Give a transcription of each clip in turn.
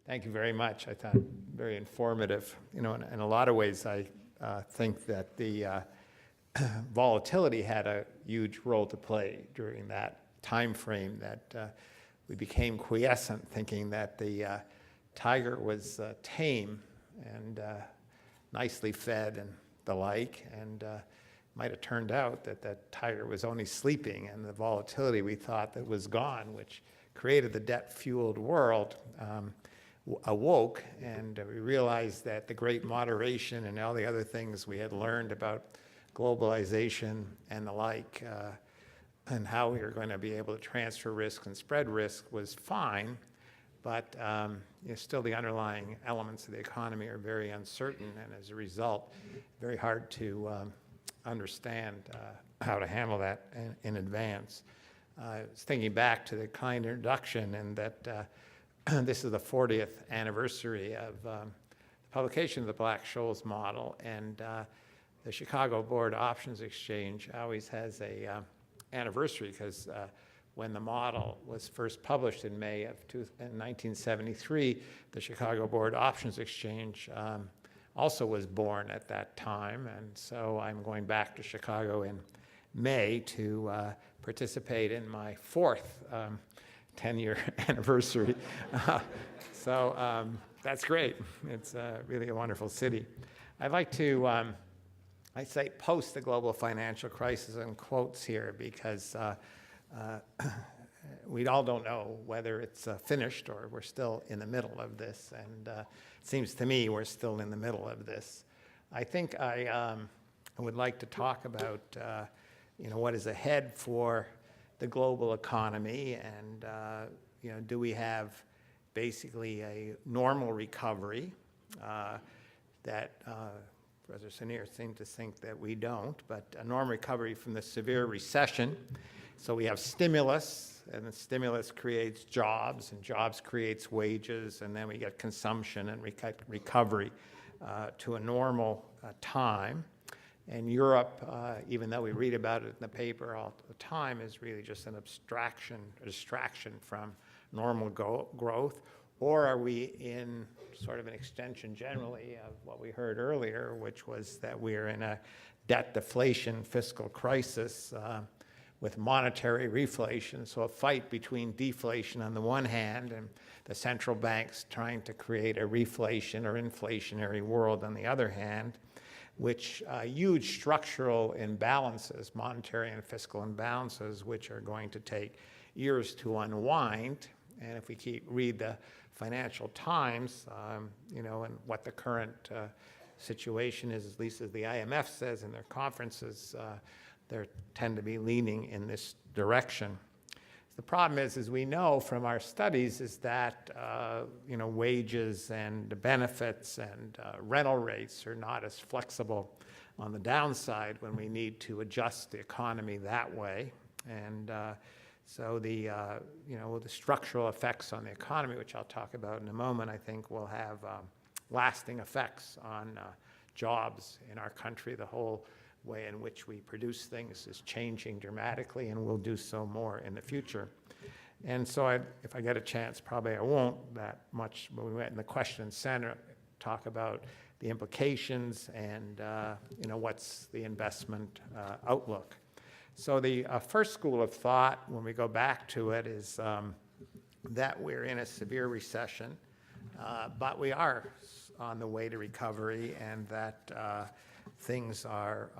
Thank you very much. I thought very informative. You know, in a lot of ways, I think that the volatility had a huge role to play during that time frame that we became quiescent, thinking that the tiger was tame and nicely fed and the like, and might have turned out that that tiger was only sleeping, and the volatility we thought that was gone, which created the debt-fueled world, awoke, and we realized that the great moderation and all the other things we had learned about globalization and the like, and how we were going to be able to transfer risk and spread risk was fine, but still the underlying elements of the economy are very uncertain, and as a result, very hard to understand how to handle that in advance. I was thinking back to the kind introduction, and that this is the 40th anniversary of the publication of the Black-Scholes model, and the Chicago Board Options Exchange always has a anniversary, because when the model was first published in May of 1973, the Chicago Board Options Exchange also was born at that time, and so I'm going back to Chicago in May to participate in my fourth 10-year anniversary. So that's great. It's really a wonderful city. I'd like to, I say post the global financial crisis in quotes here, because we all don't know whether it's finished or we're still in the middle of this, and it seems to me we're still in the middle of this. I think I would like to talk about what is ahead for the global economy, and do we have basically a normal recovery that Professor Senior seemed to think that we don't, but a normal recovery from the severe recession. So we have stimulus, and the stimulus creates jobs, and jobs creates wages, and then we get consumption and recovery to a normal time. And Europe, even though we read about it in the paper all the time, is really just an distraction from normal growth. Or are we in sort of an extension generally of what we heard earlier, which was that we're in a debt deflation fiscal crisis with monetary reflation, so a fight between deflation on the one hand and the central banks trying to create a reflation or inflationary world on the other hand, which huge structural imbalances, monetary and fiscal imbalances, which are going to take years to unwind. And if we read the Financial Times, and what the current situation is, at least as the IMF says in their conferences, they tend to be leaning in this direction. The problem is, as we know from our studies, is that wages and benefits and rental rates are not as flexible on the downside when we need to adjust the economy that way. And so the structural effects on the economy, which I'll talk about in a moment, I think will have lasting effects on jobs in our country. The whole way in which we produce things is changing dramatically, and will do so more in the future. And so if I get a chance, probably I won't that much, but we went in the question center, talk about the implications and what's the investment outlook. So the first school of thought, when we go back to it, is that we're in a severe recession, but we are on the way to recovery, and that things are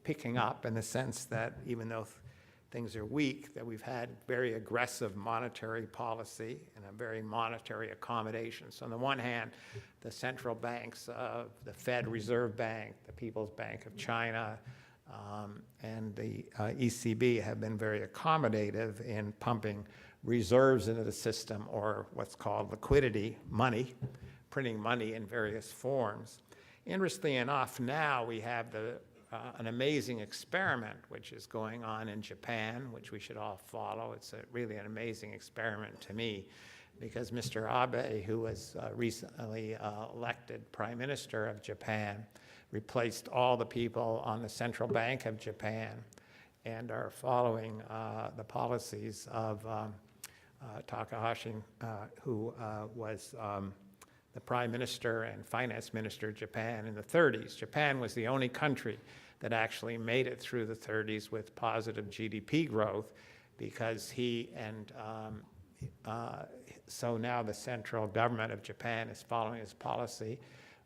picking up in the sense that even though things are weak, that we've had very aggressive monetary policy and a very monetary accommodation. So on the one hand, the central banks, the Fed Reserve Bank, the People's Bank of China, and the ECB have been very accommodative in pumping reserves into the system, or what's called liquidity, money, printing money in various forms. Interestingly enough, now we have an amazing experiment which is going on in Japan, which we should all follow. It's really an amazing experiment to me, because Mr. Abe, who was recently elected Prime Minister of Japan, replaced all the people on the Central Bank of Japan and are following the policies of Takahashi, who was the prime minister and finance minister of Japan in the 30s. Japan was the only country that actually made it through the 30s with positive GDP growth, because so now the central government of Japan is following his policy,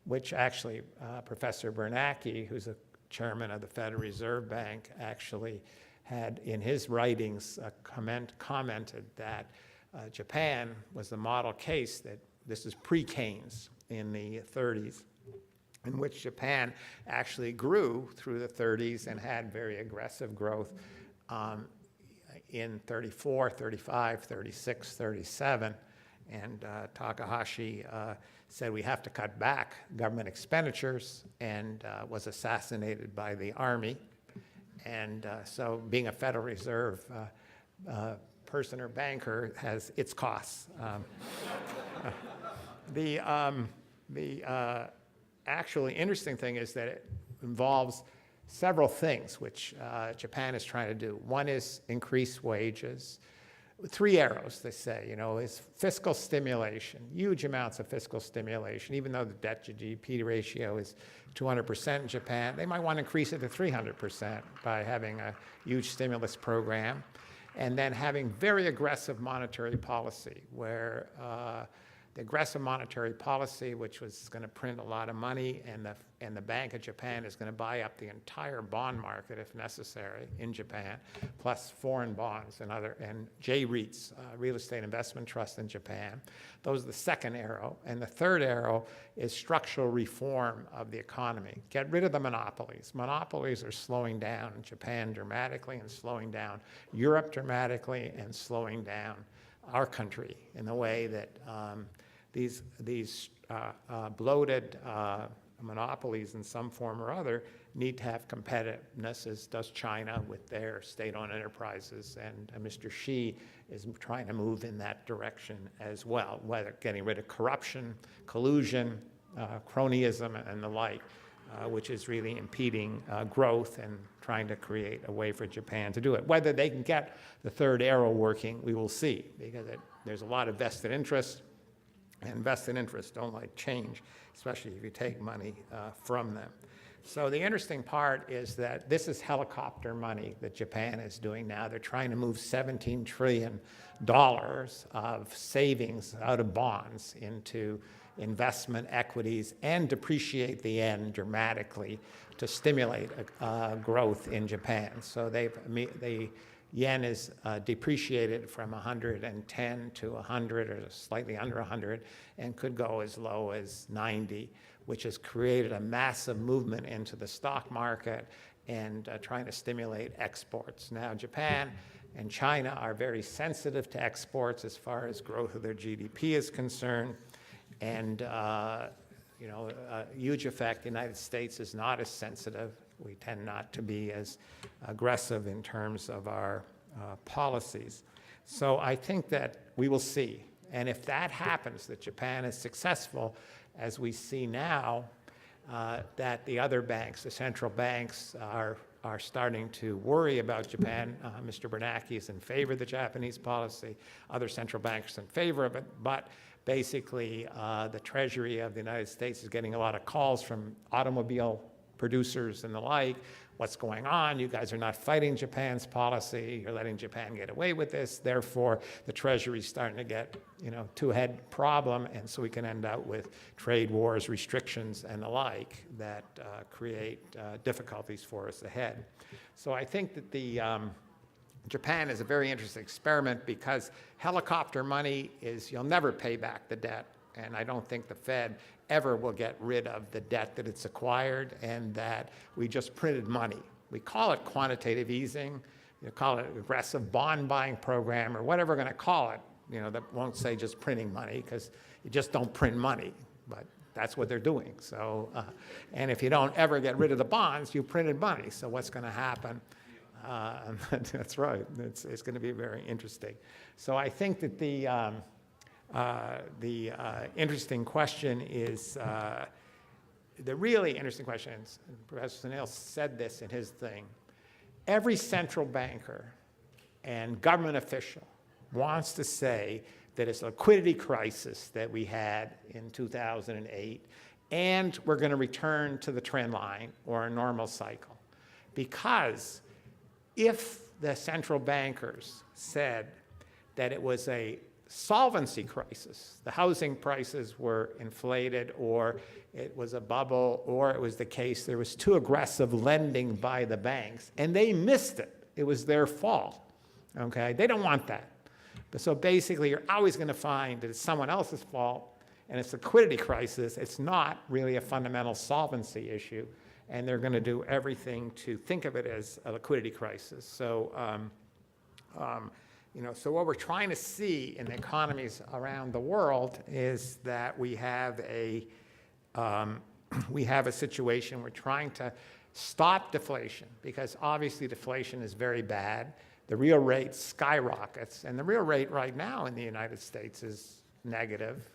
which actually Professor Bernanke, who's a chairman of the Federal Reserve Bank, actually had in his writings commented that Japan was the model case, that this is pre-Keynes in the 30s, in which Japan actually grew through the 30s and had very aggressive growth in 34, 35, 36, 37. And Takahashi said we have to cut back government expenditures, and was assassinated by the army. And so being a Federal Reserve person or banker has its costs. The actually interesting thing is that it involves several things which Japan is trying to do. One is increase wages. Three arrows, they say, is fiscal stimulation, huge amounts of fiscal stimulation. Even though the debt to GDP ratio is 200% in Japan, they might want to increase it to 300% by having a huge stimulus program. And then having very aggressive monetary policy, where the aggressive monetary policy, which was going to print a lot of money, and the Bank of Japan is going to buy up the entire bond market if necessary in Japan, plus foreign bonds and J-REITs, real estate investment trust in Japan. Those are the second arrow. And the third arrow is structural reform of the economy. Get rid of the monopolies. Monopolies are slowing down Japan dramatically, and slowing down Europe dramatically, and slowing down our country in the way that these bloated monopolies in some form or other need to have competitiveness, as does China with their state-owned enterprises. And Mr. Xi is trying to move in that direction as well, whether getting rid of corruption, collusion, cronyism, and the like, which is really impeding growth and trying to create a way for Japan to do it. Whether they can get the third arrow working, we will see, because there's a lot of vested interest, and vested interests don't like change, especially if you take money from them. So the interesting part is that this is helicopter money that Japan is doing now. They're trying to move $17 trillion of savings out of bonds into investment equities, and depreciate the yen dramatically to stimulate growth in Japan. So the yen is depreciated from 110 to 100, or slightly under 100, and could go as low as 90, which has created a massive movement into the stock market and trying to stimulate exports. Now, Japan and China are very sensitive to exports as far as growth of their GDP is concerned. And a huge effect. The United States is not as sensitive. We tend not to be as aggressive in terms of our policies. So I think that we will see. And if that happens, that Japan is successful, as we see now, that the other banks, the central banks, are starting to worry about Japan. Mr. Bernanke is in favor of the Japanese policy. Other central banks are in favor of it. But basically, the Treasury of the United States is getting a lot of calls from automobile producers and the like. What's going on? You guys are not fighting Japan's policy. You're letting Japan get away with this. Therefore, the Treasury is starting to get, two-head problem, and so we can end up with trade wars, restrictions, and the like that create difficulties for us ahead. So I think that Japan is a very interesting experiment, because helicopter money is, you'll never pay back the debt, and I don't think the Fed ever will get rid of the debt that it's acquired, and that we just printed money. We call it quantitative easing, call it aggressive bond buying program, or whatever we're going to call it, that won't say just printing money, because you just don't print money, but that's what they're doing. So, and if you don't ever get rid of the bonds, you printed money. So what's going to happen? That's right. It's going to be very interesting. So I think that the interesting question is, the really interesting question, and Professor Sunil said this in his thing, every central banker and government official wants to say that it's a liquidity crisis that we had in 2008, and we're going to return to the trend line or a normal cycle. Because if the central bankers said that it was a solvency crisis, the housing prices were inflated, or it was a bubble, or it was the case there was too aggressive lending by the banks, and they missed it, it was their fault, okay? They don't want that. But so basically, you're always going to find that it's someone else's fault, and it's a liquidity crisis. It's not really a fundamental solvency issue, and they're going to do everything to think of it as a liquidity crisis. So, so what we're trying to see in the economies around the world is that we have a situation. We're trying to stop deflation, because obviously deflation is very bad. The real rate skyrockets, and the real rate right now in the United States is negative,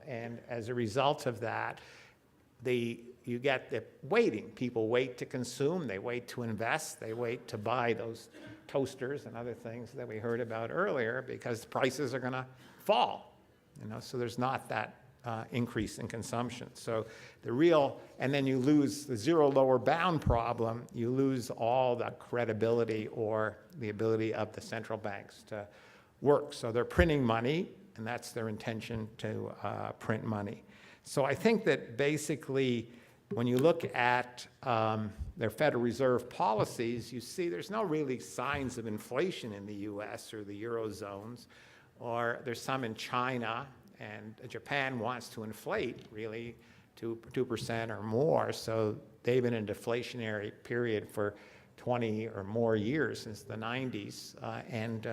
and as a result of that, you get the waiting. People wait to consume, they wait to invest, they wait to buy those toasters and other things that we heard about earlier, because prices are going to fall. So there's not that increase in consumption. So and then you lose the zero lower bound problem, you lose all the credibility or the ability of the central banks to work. So they're printing money, and that's their intention, to print money. So I think that basically, when you look at their Federal Reserve policies, you see there's no really signs of inflation in the US or the Eurozones, or there's some in China, and Japan wants to inflate really 2% or more. So they've been in a deflationary period for 20 or more years, since the 90s.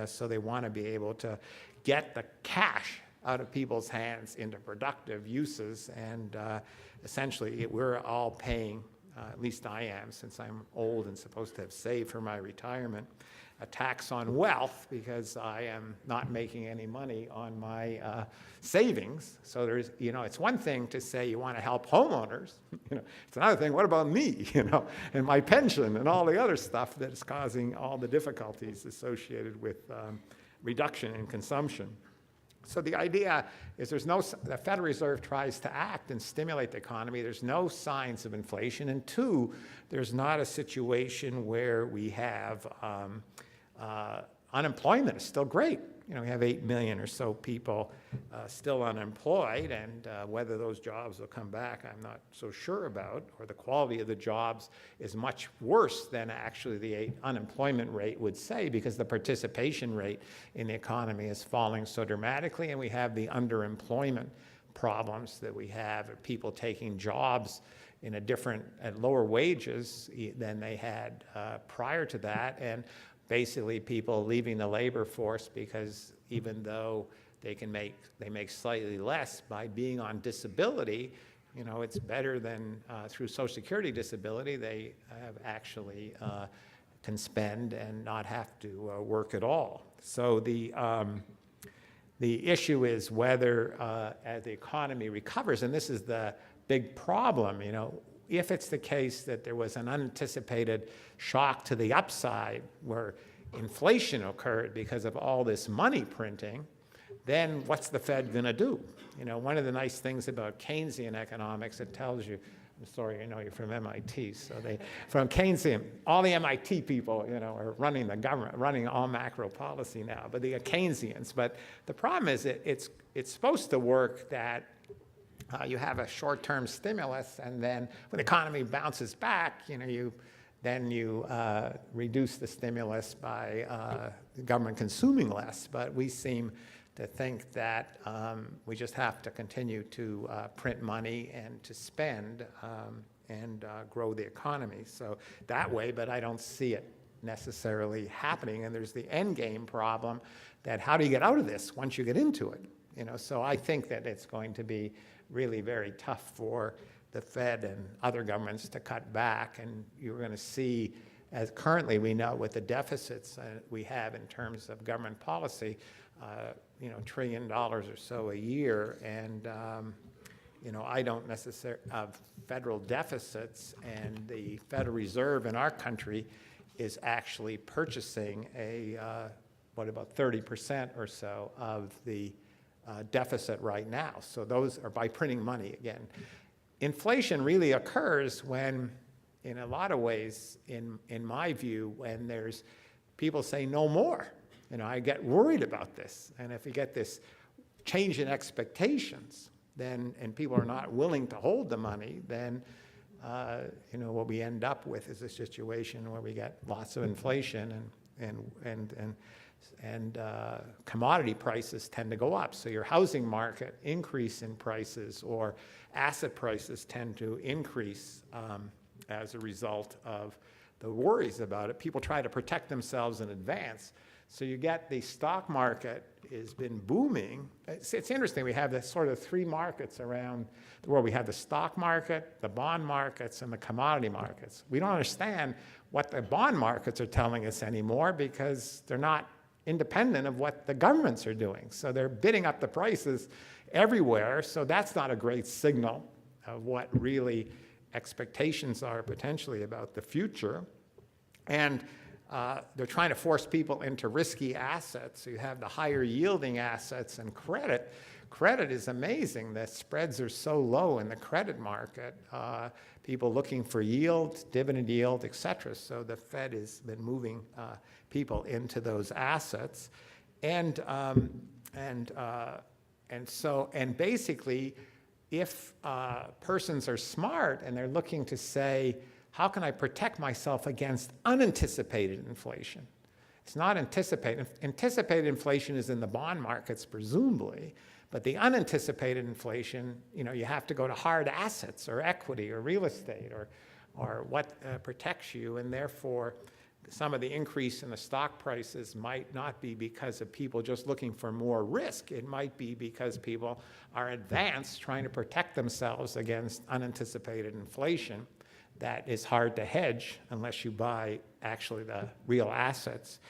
So they want to be able to get the cash out of people's hands into productive uses. And essentially, we're all paying, at least I am, since I'm old and supposed to have saved for my retirement, a tax on wealth, because I am not making any money on my savings. So there's, it's one thing to say you want to help homeowners. It's another thing, what about me, and my pension and all the other stuff that's causing all the difficulties associated with reduction in consumption. So the idea is the Federal Reserve tries to act and stimulate the economy. There's no signs of inflation. And two, there's not a situation where we have unemployment is still great. We have 8 million or so people still unemployed, and whether those jobs will come back, I'm not so sure about, or the quality of the jobs is much worse than actually the unemployment rate would say, because the participation rate in the economy is falling so dramatically, and we have the underemployment problems that we have of people taking jobs at lower wages than they had prior to that, and basically people leaving the labor force because even though they make slightly less by being on disability, it's better than through Social Security disability. They have actually can spend and not have to work at all. So the issue is whether as the economy recovers, and this is the big problem, if it's the case that there was an unanticipated shock to the upside where inflation occurred because of all this money printing, then what's the Fed going to do? One of the nice things about Keynesian economics, it tells you, I'm sorry, I know you're from MIT, so from Keynesian, all the MIT people, are running the government, running all macro policy now, but the Keynesians. But the problem is it's supposed to work that you have a short-term stimulus, and then when the economy bounces back, you reduce the stimulus by the government consuming less. But we seem to think that we just have to continue to print money and to spend and grow the economy. So that way, but I don't see it necessarily happening. And there's the end game problem that how do you get out of this once you get into it? So I think that it's going to be really very tough for the Fed and other governments to cut back, and you're going to see, as currently we know with the deficits we have in terms of government policy, $1 trillion or so a year, and I don't necessarily have federal deficits, and the Federal Reserve in our country is actually purchasing what about 30% or so of the deficit right now. So those are by printing money again. Inflation really occurs when, in a lot of ways, in my view, when there's people say no more. I get worried about this. And if you get this change in expectations, then, and people are not willing to hold the money, then what we end up with is a situation where we get lots of inflation and commodity prices tend to go up. So your housing market increase in prices, or asset prices tend to increase as a result of the worries about it. People try to protect themselves in advance. So you get the stock market has been booming. It's interesting, we have this sort of three markets around the world. We have the stock market, the bond markets, and the commodity markets. We don't understand what the bond markets are telling us anymore because they're not independent of what the governments are doing. So they're bidding up the prices everywhere. So that's not a great signal of what really expectations are potentially about the future. And they're trying to force people into risky assets. So you have the higher yielding assets and credit. Credit is amazing. The spreads are so low in the credit market. People looking for yield, dividend yield, et cetera. So the Fed has been moving people into those assets. And basically, if persons are smart and they're looking to say, how can I protect myself against unanticipated inflation? It's not anticipated. Anticipated inflation is in the bond markets, presumably, but the unanticipated inflation, you have to go to hard assets or equity or real estate or what protects you, and therefore some of the increase in the stock prices might not be because of people just looking for more risk. It might be because people are advanced trying to protect themselves against unanticipated inflation. That is hard to hedge unless you buy actually the real assets.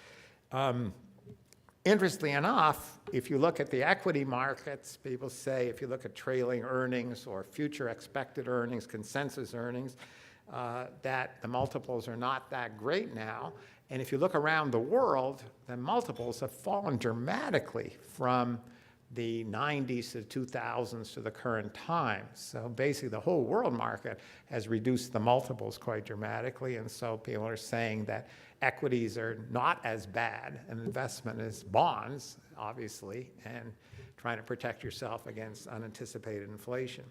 Interestingly enough, if you look at the equity markets, people say if you look at trailing earnings or future expected earnings, consensus earnings, that the multiples are not that great now. And if you look around the world, the multiples have fallen dramatically from the 90s to the 2000s to the current time. So basically the whole world market has reduced the multiples quite dramatically, and so people are saying that equities are not as bad an investment as bonds, obviously, and trying to protect yourself against unanticipated inflation.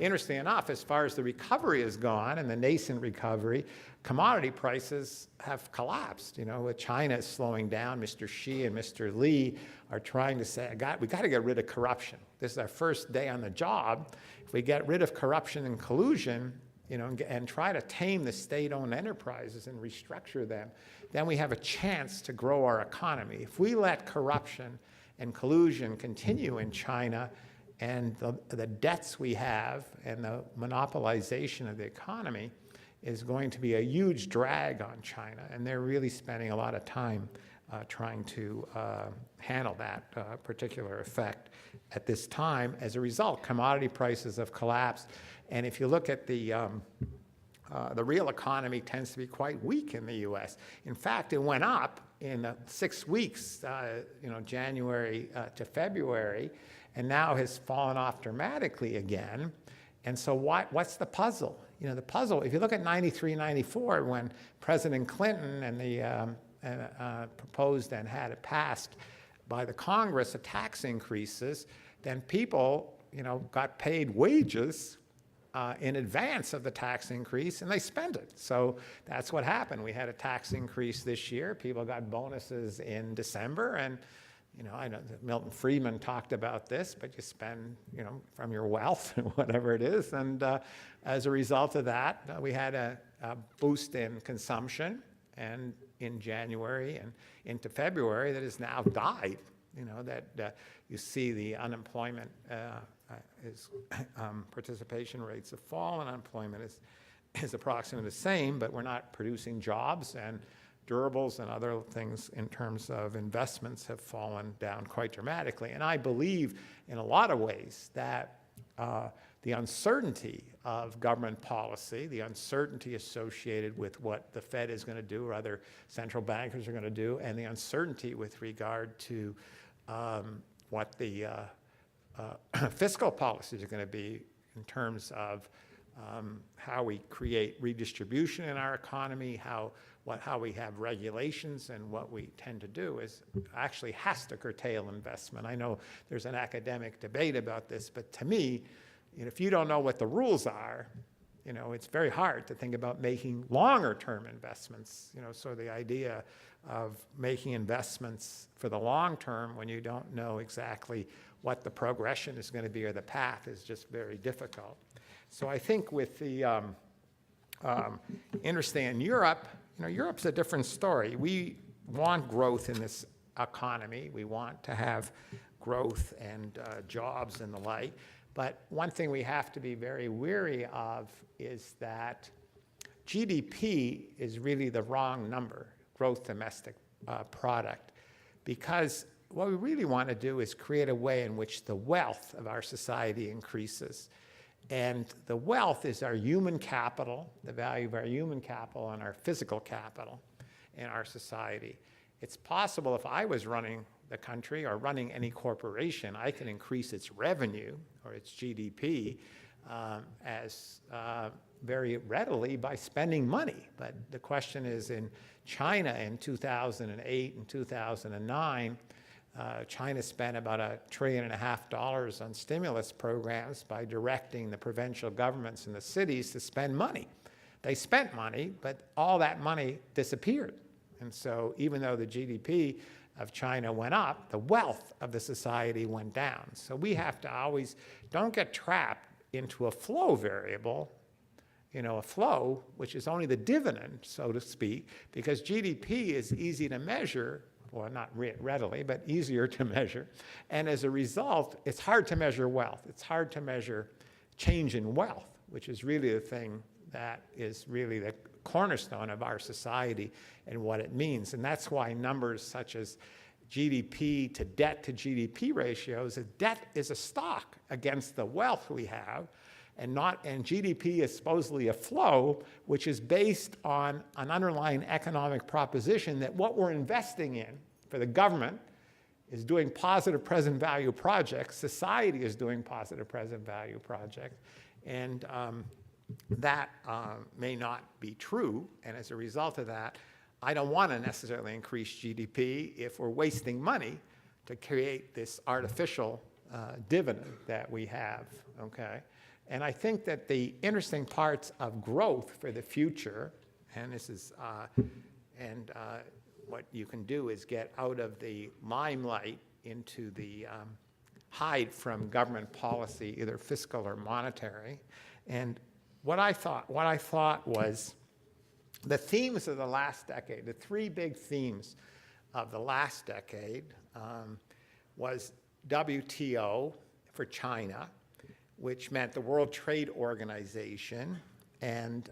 Interesting enough, as far as the recovery has gone, and the nascent recovery, commodity prices have collapsed. With China slowing down, Mr. Xi and Mr. Li are trying to say, we got to get rid of corruption. This is our first day on the job. If we get rid of corruption and collusion, and try to tame the state-owned enterprises and restructure them, then we have a chance to grow our economy. If we let corruption and collusion continue in China, and the debts we have and the monopolization of the economy is going to be a huge drag on China, and they're really spending a lot of time trying to handle that particular effect at this time. As a result, commodity prices have collapsed, and if you look at the real economy tends to be quite weak in the U.S. In fact, it went up in the 6 weeks, January to February, and now has fallen off dramatically again. And so what's the puzzle? The puzzle, if you look at 93, 94, when President Clinton and the proposed and had it passed by the Congress, the tax increases, then people, got paid wages in advance of the tax increase, and they spent it. So that's what happened. We had a tax increase this year. People got bonuses in December, and I know that Milton Friedman talked about this, but you spend, from your wealth, whatever it is. And as a result of that, we had a boost in consumption, and in January and into February that has now died. You see the unemployment participation rates have fallen. Unemployment is approximately the same, but we're not producing jobs, and durables and other things in terms of investments have fallen down quite dramatically. And I believe in a lot of ways that the the uncertainty of government policy, the uncertainty associated with what the Fed is going to do or other central bankers are going to do, and the uncertainty with regard to what the fiscal policies are going to be in terms of how we create redistribution in our economy, how we have regulations, and what we tend to do is actually has to curtail investment. I know there's an academic debate about this, but to me, if you don't know what the rules are, it's very hard to think about making longer-term investments. So the idea of making investments for the long term when you don't know exactly what the progression is going to be or the path is just very difficult. So I think with the interesting in Europe, Europe's a different story. We want growth in this economy. We want to have growth and jobs and the like. But one thing we have to be very wary of is that GDP is really the wrong number, gross domestic product, because what we really want to do is create a way in which the wealth of our society increases. And the wealth is our human capital, the value of our human capital and our physical capital in our society. It's possible if I was running the country or running any corporation, I can increase its revenue or its GDP very readily by spending money. But the question is, in China in 2008 and 2009, China spent about $1.5 trillion on stimulus programs by directing the provincial governments in the cities to spend money. They spent money, but all that money disappeared. And so even though the GDP of China went up, the wealth of the society went down. So we have to always, don't get trapped into a flow variable, a flow which is only the dividend, so to speak, because GDP is easy to measure, well, not readily, but easier to measure. And as a result, it's hard to measure wealth. It's hard to measure change in wealth, which is really the thing that is really the cornerstone of our society and what it means. And that's why numbers such as GDP to GDP ratios, debt is a stock against the wealth we have, and GDP is supposedly a flow, which is based on an underlying economic proposition that what we're investing in for the government is doing positive present value projects, society is doing positive present value projects, and that may not be true, and as a result of that, I don't want to necessarily increase GDP if we're wasting money to create this artificial dividend that we have, okay? And I think that the interesting parts of growth for the future, and this is, what you can do is get out of the limelight into the hide from government policy, either fiscal or monetary. And what I thought was the themes of the last decade, the three big themes of the last decade was WTO for China, which meant the World Trade Organization, and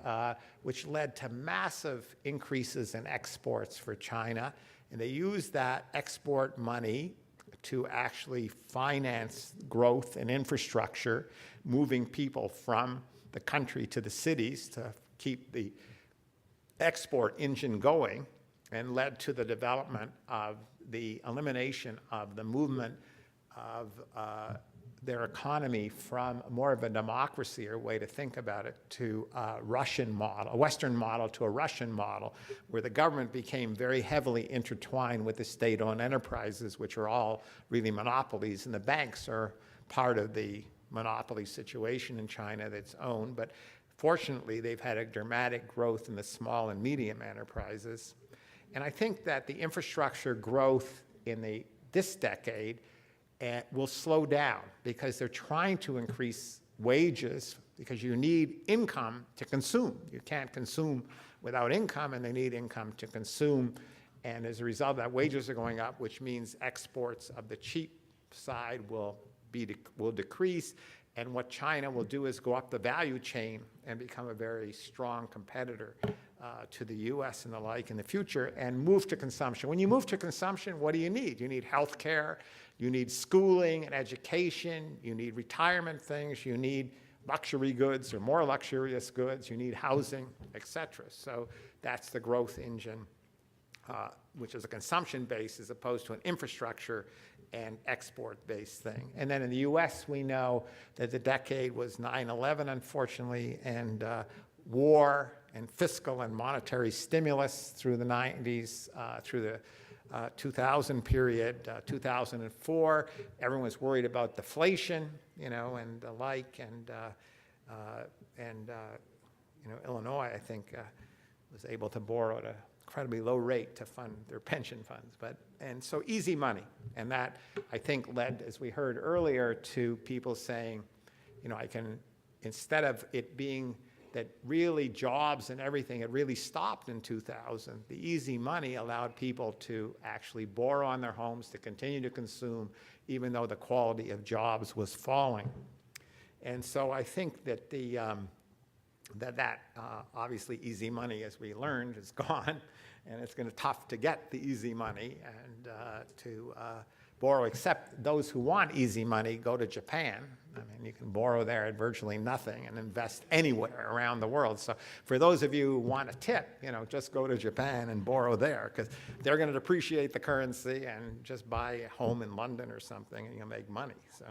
which led to massive increases in exports for China. And they used that export money to actually finance growth and infrastructure, moving people from the country to the cities to keep the export engine going, and led to the development of the elimination of the movement of their economy from more of a democracy or way to think about it to a Russian model, a Western model to a Russian model, where the government became very heavily intertwined with the state-owned enterprises, which are all really monopolies, and the banks are part of the monopoly situation in China that's owned. But fortunately, they've had a dramatic growth in the small and medium enterprises. And I think that the infrastructure growth in this decade will slow down because they're trying to increase wages because you need income to consume. You can't consume without income, and they need income to consume. And as a result of that, wages are going up, which means exports of the cheap side will decrease. And what China will do is go up the value chain and become a very strong competitor to the U.S. and the like in the future, and move to consumption. When you move to consumption, what do you need? You need health care, you need schooling and education, you need retirement things, you need luxury goods or more luxurious goods, you need housing, et cetera. So that's the growth engine, which is a consumption base as opposed to an infrastructure and export-based thing. And then in the US, we know that the decade was 9/11, unfortunately, and war and fiscal and monetary stimulus through the 90s, through the 2000 period, 2004. Everyone was worried about deflation, and the like, and Illinois, I think, was able to borrow at an incredibly low rate to fund their pension funds. And so easy money, and that, I think, led, as we heard earlier, to people saying, I can, instead of it being that really jobs and everything had really stopped in 2000, the easy money allowed people to actually borrow on their homes to continue to consume, even though the quality of jobs was falling. And so I think that obviously easy money, as we learned, is gone, and it's going to be tough to get the easy money and to borrow, except those who want easy money go to Japan. I mean, you can borrow there at virtually nothing and invest anywhere around the world. So for those of you who want a tip, just go to Japan and borrow there, because they're going to depreciate the currency, and just buy a home in London or something and you'll make money. So,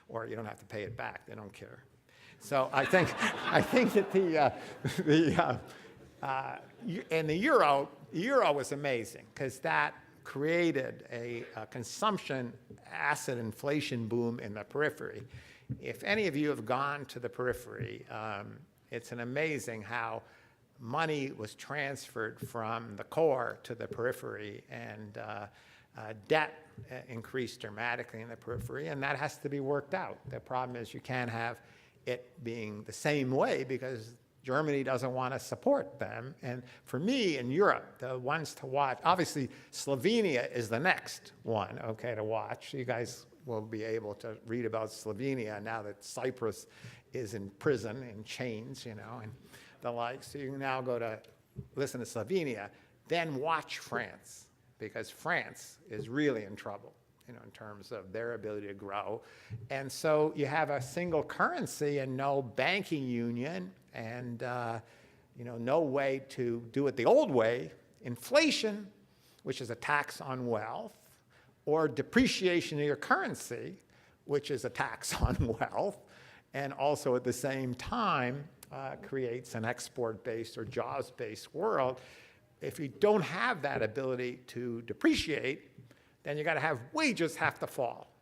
or you don't have to pay it back. They don't care. So I think that and the euro was amazing, because that created a consumption asset inflation boom in the periphery. If any of you have gone to the periphery, it's an amazing how money was transferred from the core to the periphery, and debt increased dramatically in the periphery, and that has to be worked out. The problem is you can't have it being the same way, because Germany doesn't want to support them. And for me, in Europe, the ones to watch, obviously Slovenia is the next one, okay, to watch. You guys will be able to read about Slovenia now that Cyprus is in prison, in chains, and the like. So you can now go to listen to Slovenia, then watch France, because France is really in trouble, in terms of their ability to grow. And so you have a single currency and no banking union, and no way to do it the old way. Inflation, which is a tax on wealth, or depreciation of your currency, which is a tax on wealth, and also at the same time creates an export-based or jobs-based world. If you don't have that ability to depreciate, then you got to have wages have to fall,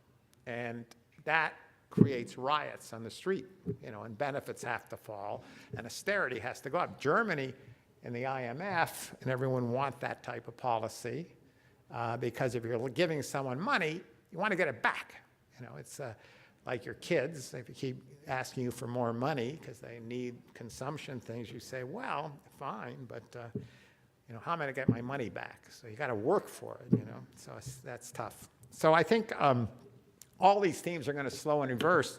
and that creates riots on the street, and benefits have to fall, and austerity has to go up. Germany and the IMF and everyone want that type of policy, because if you're giving someone money, you want to get it back. It's like your kids. If you keep asking you for more money because they need consumption things, you say, well, fine, but how am I going to get my money back? So you got to work for it, so that's tough. So I think all these themes are going to slow and reverse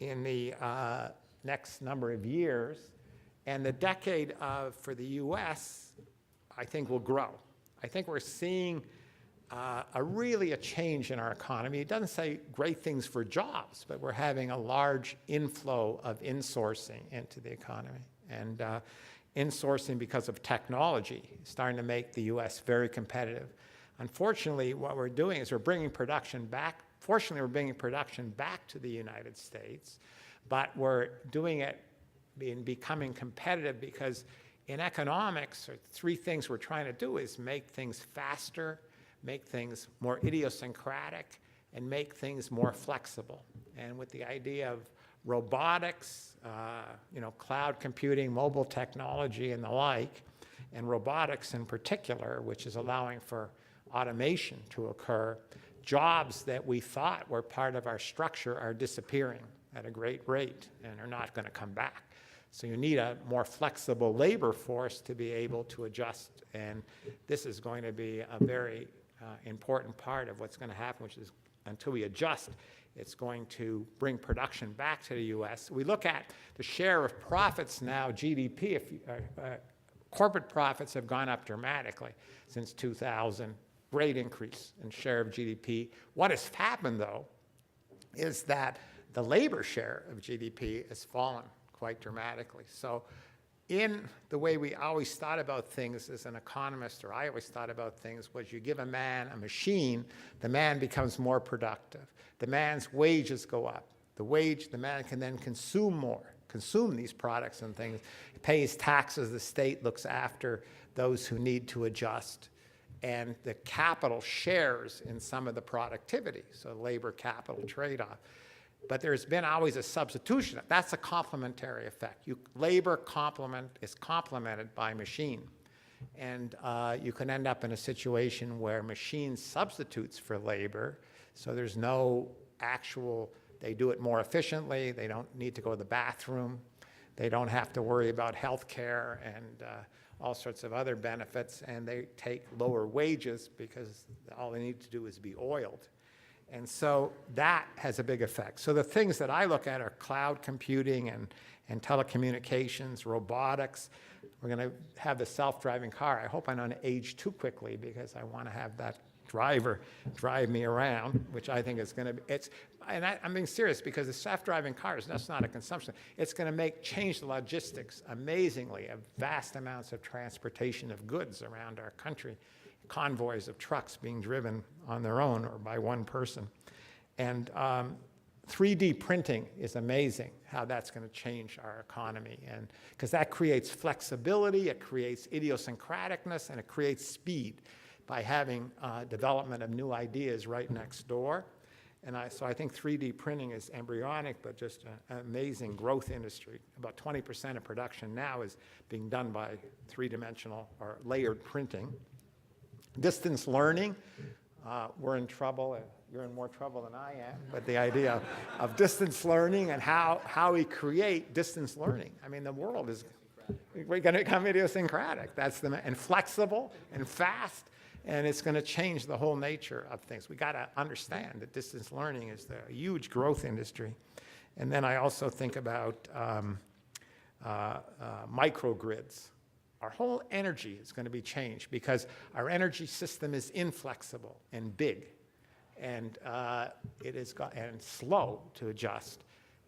in the next number of years. And the decade for the US, I think, will grow. I think we're seeing really a change in our economy. It doesn't say great things for jobs, but we're having a large inflow of insourcing into the economy. And insourcing because of technology is starting to make the US very competitive. Unfortunately, what we're doing is we're bringing production back. Fortunately, we're bringing production back to the United States, but we're doing it in becoming competitive because in economics, three things we're trying to do is make things faster, make things more idiosyncratic, and make things more flexible. And with the idea of robotics, cloud computing, mobile technology, and the like, and robotics in particular, which is allowing for automation to occur, jobs that we thought were part of our structure are disappearing at a great rate and are not going to come back. So you need a more flexible labor force to be able to adjust, and this is going to be a very important part of what's going to happen, which is until we adjust, it's going to bring production back to the U.S. We look at the share of profits now, GDP, corporate profits have gone up dramatically since 2000, great increase in share of GDP. What has happened, though, is that the labor share of GDP has fallen quite dramatically. So in the way we always thought about things as an economist, or I always thought about things, was you give a man a machine, the man becomes more productive. The man's wages go up. The man can then consume these products and things, pays taxes, the state looks after those who need to adjust, and the capital shares in some of the productivity, so labor capital trade-off. But there's been always a substitution. That's a complementary effect. Labor is complemented by machine. And you can end up in a situation where machine substitutes for labor, so there's no they do it more efficiently, they don't need to go to the bathroom, they don't have to worry about health care and all sorts of other benefits, and they take lower wages because all they need to do is be oiled. And so that has a big effect. So the things that I look at are cloud computing and telecommunications, robotics. We're going to have the self-driving car. I hope I don't age too quickly because I want to have that driver drive me around, which I think is going to be, I'm being serious because the self-driving cars, that's not a consumption. It's going to change the logistics amazingly of vast amounts of transportation of goods around our country. Convoys of trucks being driven on their own or by one person. And 3D printing is amazing how that's going to change our economy, and because that creates flexibility, it creates idiosyncraticness, and it creates speed by having development of new ideas right next door. And so I think 3D printing is embryonic, but just an amazing growth industry. About 20% of production now is being done by three-dimensional or layered printing. Distance learning, we're in trouble. You're in more trouble than I am. But the idea of distance learning and how we create distance learning. I mean, the world is we're going to become idiosyncratic. And flexible and fast, and it's going to change the whole nature of things. We got to understand that distance learning is a huge growth industry. And then I also think about microgrids. Our whole energy is going to be changed because our energy system is inflexible and big, and and slow to adjust.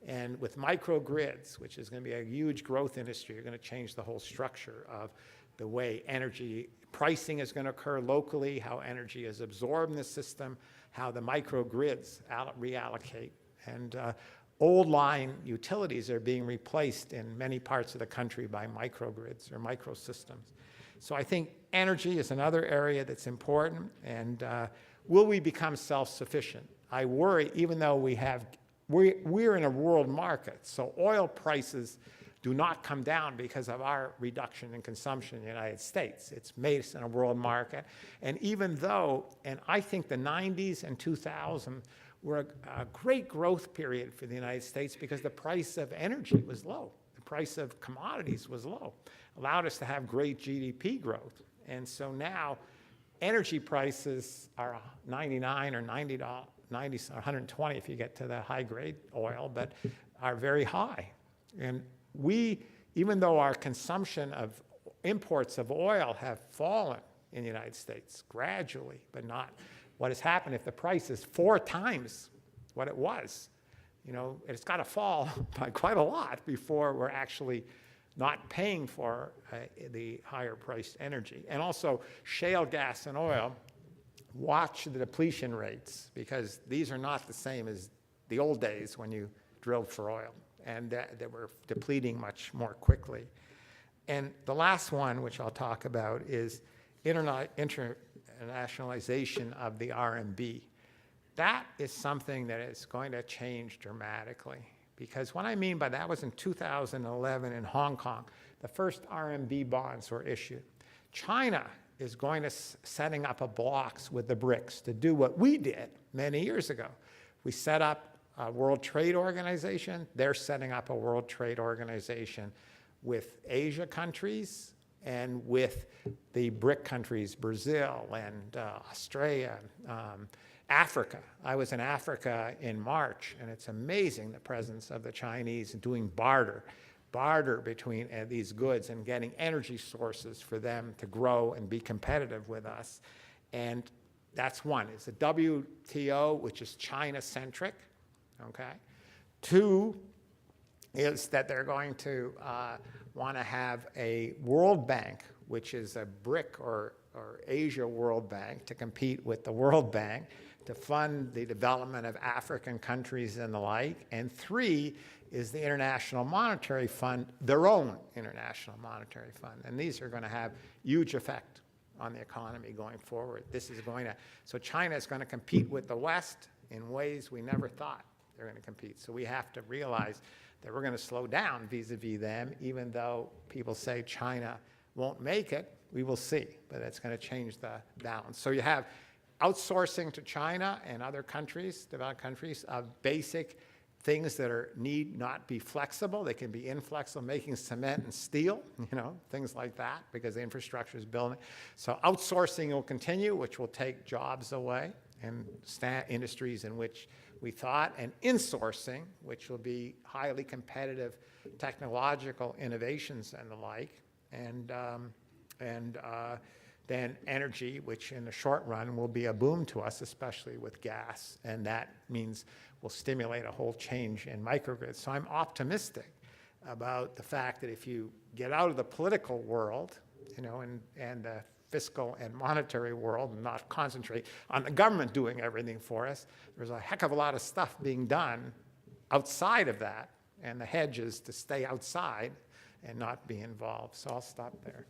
And with microgrids, which is going to be a huge growth industry, you're going to change the whole structure of the way energy pricing is going to occur locally, how energy is absorbed in the system, how the microgrids reallocate. And old line utilities are being replaced in many parts of the country by microgrids or microsystems. So I think energy is another area that's important. And will we become self-sufficient? I worry, even though we're in a world market, so oil prices do not come down because of our reduction in consumption in the United States. It's made in a world market. And even though, and I think the 90s and 2000 were a great growth period for the United States because the price of energy was low. The price of commodities was low. Allowed us to have great GDP growth. And so now energy prices are $99 or $90, or 120 if you get to the high-grade oil, but are very high. And even though our consumption of imports of oil have fallen in the United States gradually, but not what has happened if the price is 4 times what it was. It's got to fall by quite a lot before we're actually not paying for the higher priced energy. And also shale gas and oil, watch the depletion rates because these are not the same as the old days when you drilled for oil, and that we're depleting much more quickly. And the last one, which I'll talk about, is internationalization of the RMB. That is something that is going to change dramatically, because what I mean by that was in 2011 in Hong Kong, the first RMB bonds were issued. China is going to setting up a blocks with the BRICS to do what we did many years ago. We set up a World Trade Organization. They're setting up a World Trade Organization with Asia countries and with the BRIC countries, Brazil and Australia, Africa. I was in Africa in March, and it's amazing the presence of the Chinese doing barter between these goods and getting energy sources for them to grow and be competitive with us. And that's one. It's the WTO, which is China-centric, okay? Two is that they're going to want to have a World Bank, which is a BRIC or Asia World Bank, to compete with the World Bank to fund the development of African countries and the like. And three is the International Monetary Fund, their own International Monetary Fund. And these are going to have huge effect on the economy going forward. This is going to, so China is going to compete with the West in ways we never thought they're going to compete. So we have to realize that we're going to slow down vis-a-vis them, even though people say China won't make it. We will see, but it's going to change the balance. So you have outsourcing to China and other countries, developed countries, of basic things that need not be flexible. They can be inflexible, making cement and steel, things like that, because the infrastructure is building. So outsourcing will continue, which will take jobs away in industries in which we thought, and insourcing, which will be highly competitive technological innovations and the like, and then energy, which in the short run will be a boom to us, especially with gas, and that means will stimulate a whole change in microgrids. So I'm optimistic about the fact that if you get out of the political world, and the fiscal and monetary world, and not concentrate on the government doing everything for us, there's a heck of a lot of stuff being done outside of that, and the hedge is to stay outside and not be involved. So I'll stop there.